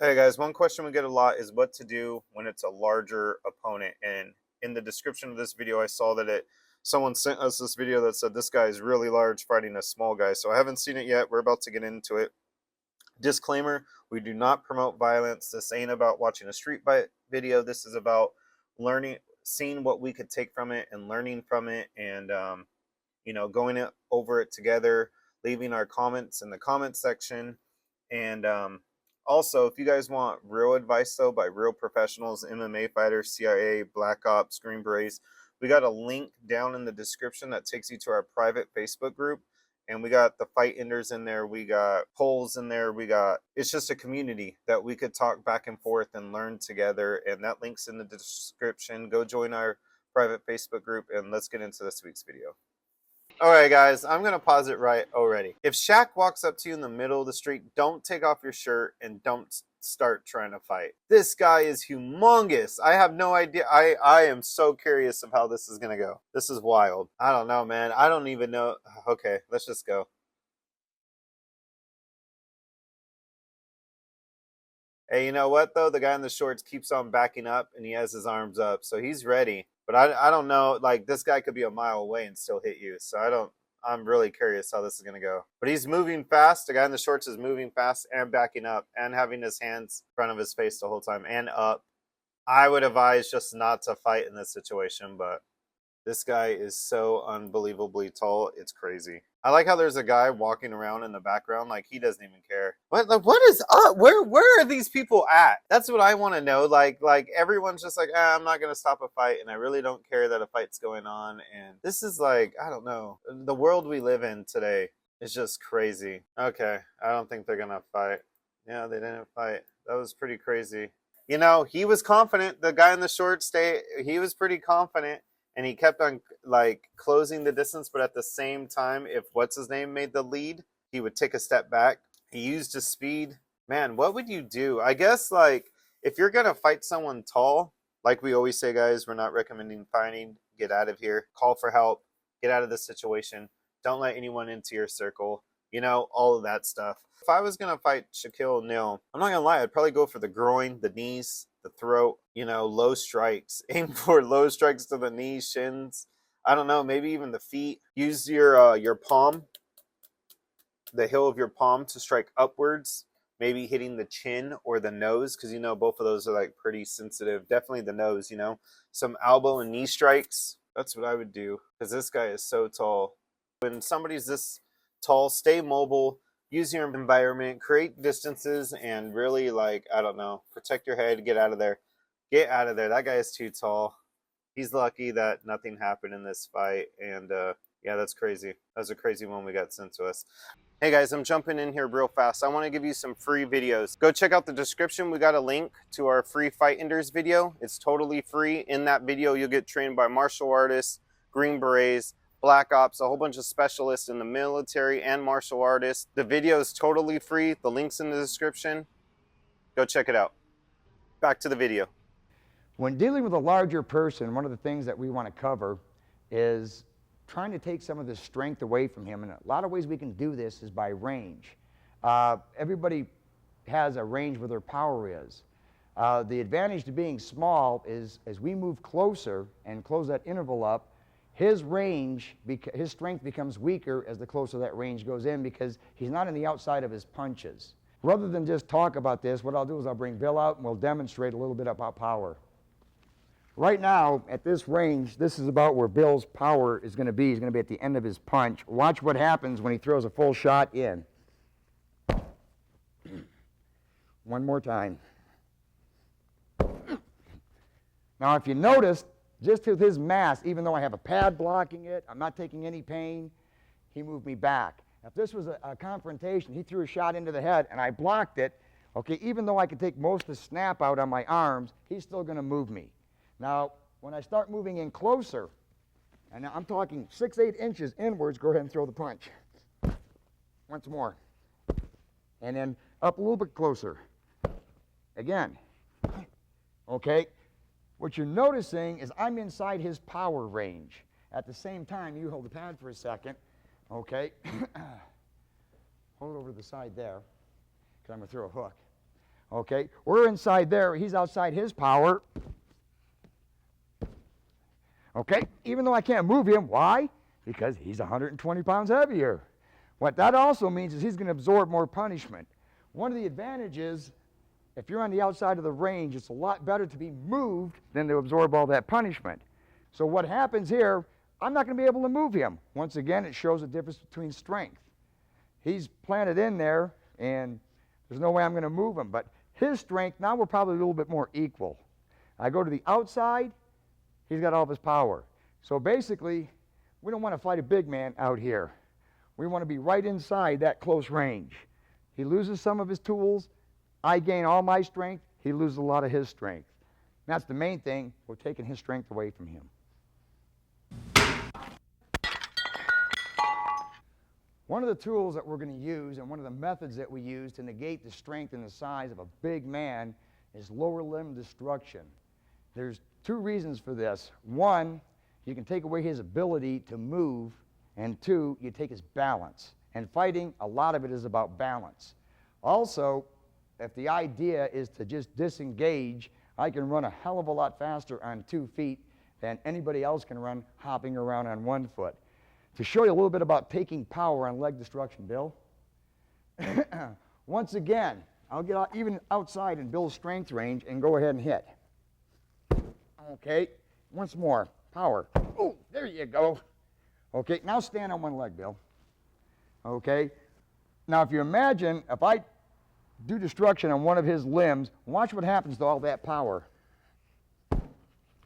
Hey guys, one question we get a lot is what to do when it's a larger opponent. And in the description of this video, I saw that someone sent us this video that said this guy is really large fighting a small guy. So I haven't seen it yet. We're about to get into it. Disclaimer, we do not promote violence. This ain't about watching a street fight video. This is about learning, seeing what we could take from it and learning from it, and going over it together, leaving our comments in the comment section. And also, if you guys want real advice, though, by real professionals, MMA fighters, CIA, Black Ops, Green Berets, we got a link down in the description that takes you to our private Facebook group. And we got the fight enders in there. We got polls in there. It's just a community that we could talk back and forth and learn together. And that link's in the description. Go join our private Facebook group, and let's get into this week's video. All right, guys, I'm going to pause it right already. If Shaq walks up to you in the middle of the street, don't take off your shirt and don't start trying to fight. This guy is humongous. I have no idea. I am so curious of how this is going to go. This is wild. I don't know, man. I don't even know. Okay, let's just go. Hey, you know what, though? The guy in the shorts keeps on backing up, and he has his arms up, so he's ready. But I don't know, like, this guy could be a mile away and still hit you. So I'm really curious how this is going to go. But he's moving fast. The guy in the shorts is moving fast and backing up and having his hands in front of his face the whole time and up. I would advise just not to fight in this situation, but this guy is so unbelievably tall. It's crazy. I like how there's a guy walking around in the background like he doesn't even care. What is up? Where are these people at? That's what I want to know. Like everyone's just like, I'm not gonna stop a fight, and I really don't care that a fight's going on. And this is like, I don't know. The world we live in today is just crazy. Okay, I don't think they're gonna fight. Yeah, they didn't fight. That was pretty crazy. You know, he was confident. The guy in the shorts, he was pretty confident. And he kept on like closing the distance, but at the same time, if what's his name made the lead, he would take a step back. He used his speed. Man, what would you do? I guess like if you're gonna fight someone tall, like we always say, guys, we're not recommending fighting. Get out of here. Call for help. Get out of this situation. Don't let anyone into your circle. You know, all of that stuff. If I was gonna fight Shaquille O'Neal, I'm not gonna lie, I'd probably go for the groin, the knees, the throat, low strikes. Aim for low strikes to the knees, shins. I don't know, maybe even the feet. Use your palm, the heel of your palm to strike upwards, maybe hitting the chin or the nose, because both of those are like pretty sensitive. Definitely the nose, some elbow and knee strikes. That's what I would do, because this guy is so tall. When somebody's this tall, stay mobile. Use your environment, create distances, and really, I don't know, protect your head, get out of there. Get out of there. That guy is too tall. He's lucky that nothing happened in this fight. And, yeah, that's crazy. That was a crazy one we got sent to us. Hey, guys, I'm jumping in here real fast. I want to give you some free videos. Go check out the description. We got a link to our free Fight Enders video. It's totally free. In that video, you'll get trained by martial artists, Green Berets, Black Ops, a whole bunch of specialists in the military and martial artists. The video is totally free. The link's in the description. Go check it out. Back to the video. When dealing with a larger person, one of the things that we want to cover is trying to take some of the strength away from him. And a lot of ways we can do this is by range. Everybody has a range where their power is. The advantage to being small is as we move closer and close that interval up, his strength becomes weaker as the closer that range goes in, because he's not in the outside of his punches. Rather than just talk about this, what I'll do is I'll bring Bill out and we'll demonstrate a little bit about power. Right now, at this range, this is about where Bill's power is going to be. He's going to be at the end of his punch. Watch what happens when he throws a full shot in. One more time. Now, if you notice, just with his mass, even though I have a pad blocking it, I'm not taking any pain, he moved me back. If this was a confrontation, he threw a shot into the head and I blocked it, okay, even though I could take most of the snap out on my arms, he's still going to move me. Now, when I start moving in closer, and now I'm talking 6-8 inches inwards, go ahead and throw the punch. Once more. And then up a little bit closer. Again. Okay? What you're noticing is I'm inside his power range. At the same time, you hold the pad for a second, okay? Hold it over to the side there, because I'm going to throw a hook. Okay, we're inside there, he's outside his power. Okay, even though I can't move him, why? Because he's 120 pounds heavier. What that also means is he's going to absorb more punishment. One of the advantages, if you're on the outside of the range, it's a lot better to be moved than to absorb all that punishment. So what happens here, I'm not going to be able to move him. Once again, it shows the difference between strength. He's planted in there, and there's no way I'm going to move him. But his strength, now we're probably a little bit more equal. I go to the outside, he's got all of his power. So basically, we don't want to fight a big man out here. We want to be right inside that close range. He loses some of his tools, I gain all my strength, he loses a lot of his strength. That's the main thing, we're taking his strength away from him. One of the tools that we're going to use, and one of the methods that we use to negate the strength and the size of a big man, is lower limb destruction. There's two reasons for this. One, you can take away his ability to move, and two, you take his balance. And fighting, a lot of it is about balance. Also, if the idea is to just disengage, I can run a hell of a lot faster on 2 feet than anybody else can run hopping around on 1 foot. To show you a little bit about taking power on leg destruction, Bill. Once again, I'll get out, even outside in Bill's strength range and go ahead and hit. Okay, once more, power. Oh, there you go. Okay, now stand on one leg, Bill. Okay, now if you imagine, if I do destruction on one of his limbs, watch what happens to all that power.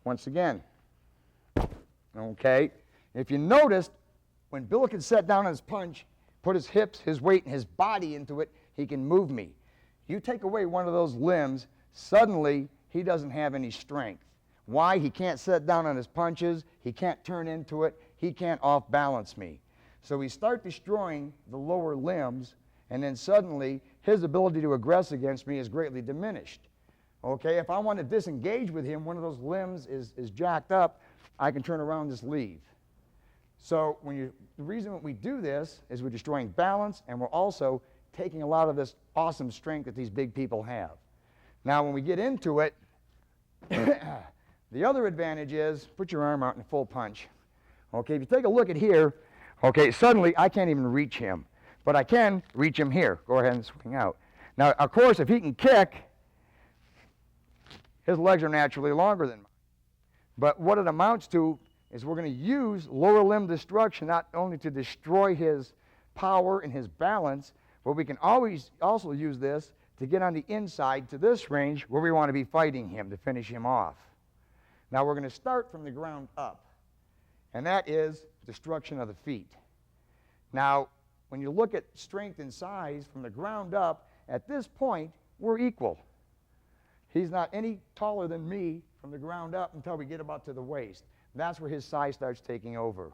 Once again. Okay, if you noticed, when Bill can set down on his punch, put his hips, his weight, and his body into it, he can move me. You take away one of those limbs, suddenly he doesn't have any strength. Why? He can't set down on his punches, he can't turn into it, he can't off-balance me. So we start destroying the lower limbs, and then suddenly his ability to aggress against me is greatly diminished. Okay, if I want to disengage with him, one of those limbs is jacked up, I can turn around and just leave. So the reason that we do this is we're destroying balance, and we're also taking a lot of this awesome strength that these big people have. Now when we get into it, the other advantage is, put your arm out in a full punch. Okay, if you take a look at here, okay, suddenly I can't even reach him, but I can reach him here. Go ahead and swing out. Now, of course, if he can kick, his legs are naturally longer than mine. But what it amounts to is we're going to use lower limb destruction not only to destroy his power and his balance, but we can always also use this to get on the inside to this range where we want to be fighting him to finish him off. Now we're going to start from the ground up, and that is destruction of the feet. Now, when you look at strength and size from the ground up, at this point, we're equal. He's not any taller than me from the ground up until we get about to the waist. That's where his size starts taking over.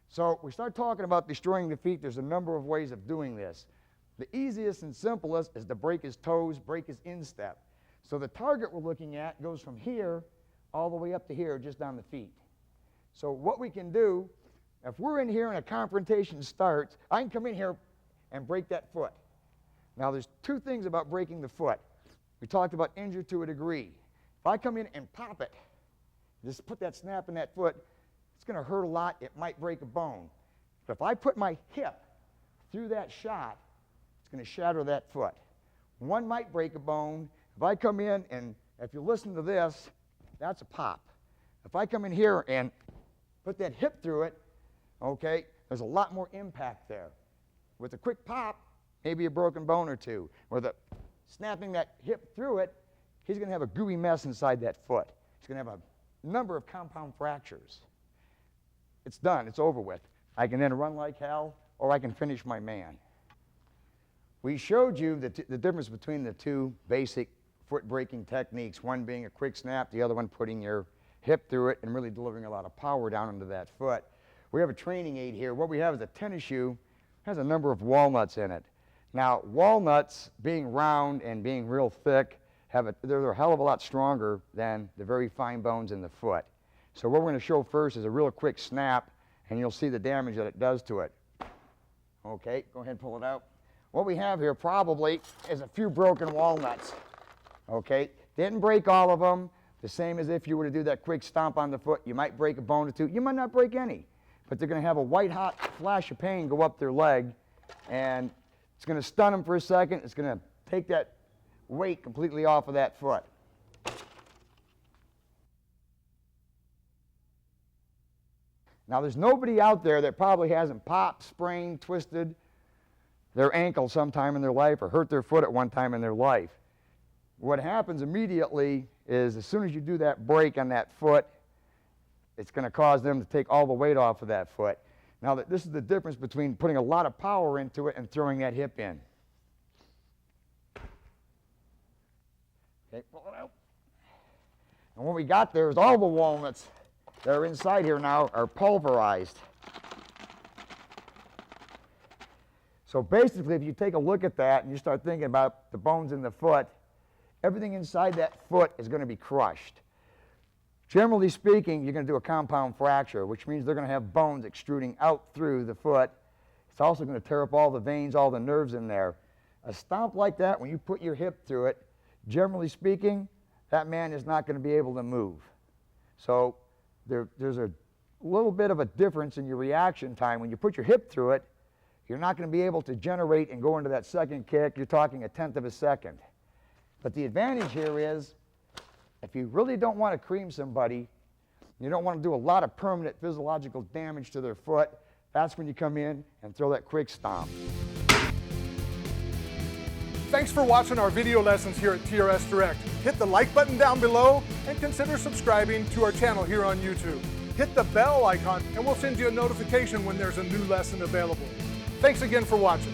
So we start talking about destroying the feet. There's a number of ways of doing this. The easiest and simplest is to break his toes, break his instep. So the target we're looking at goes from here all the way up to here, just down the feet. So what we can do, if we're in here and a confrontation starts, I can come in here and break that foot. Now there's two things about breaking the foot. We talked about injure to a degree. If I come in and pop it, just put that snap in that foot, it's going to hurt a lot. It might break a bone. But if I put my hip through that shot, it's going to shatter that foot. One might break a bone. If I come in and if you listen to this, that's a pop. If I come in here and put that hip through it, okay, there's a lot more impact there. With a quick pop, maybe a broken bone or two. With a snapping that hip through it, he's going to have a gooey mess inside that foot. He's going to have a number of compound fractures. It's done. It's over with. I can then run like hell, or I can finish my man. We showed you the difference between the two basic foot breaking techniques, one being a quick snap, the other one putting your hip through it and really delivering a lot of power down into that foot. We have a training aid here. What we have is a tennis shoe. It has a number of walnuts in it. Now, walnuts, being round and being real thick, they're a hell of a lot stronger than the very fine bones in the foot. So what we're going to show first is a real quick snap, and you'll see the damage that it does to it. Okay, go ahead and pull it out. what we have here probably is a few broken walnuts. Okay, didn't break all of them. The same as if you were to do that quick stomp on the foot, you might break a bone or two. You might not break any, but they're going to have a white hot flash of pain go up their leg, and it's going to stun them for a second. It's going to take that weight completely off of that foot. Now, there's nobody out there that probably hasn't popped, sprained, twisted their ankle sometime in their life or hurt their foot at one time in their life. What happens immediately is as soon as you do that break on that foot, it's going to cause them to take all the weight off of that foot. Now, this is the difference between putting a lot of power into it and throwing that hip in. Okay, pull it out. And what we got there is all the walnuts that are inside here now are pulverized. So basically, if you take a look at that and you start thinking about the bones in the foot, everything inside that foot is going to be crushed. Generally speaking, you're going to do a compound fracture, which means they're going to have bones extruding out through the foot. It's also going to tear up all the veins, all the nerves in there. A stomp like that, when you put your hip through it, generally speaking, that man is not going to be able to move. So there's a little bit of a difference in your reaction time. When you put your hip through it, you're not going to be able to generate and go into that second kick. You're talking 1/10 of a second. But the advantage here is, if you really don't want to cream somebody, you don't want to do a lot of permanent physiological damage to their foot, that's when you come in and throw that quick stomp. Thanks for watching our video lessons here at TRS Direct. Hit the like button down below and consider subscribing to our channel here on YouTube. Hit the bell icon and we'll send you a notification when there's a new lesson available. Thanks again for watching.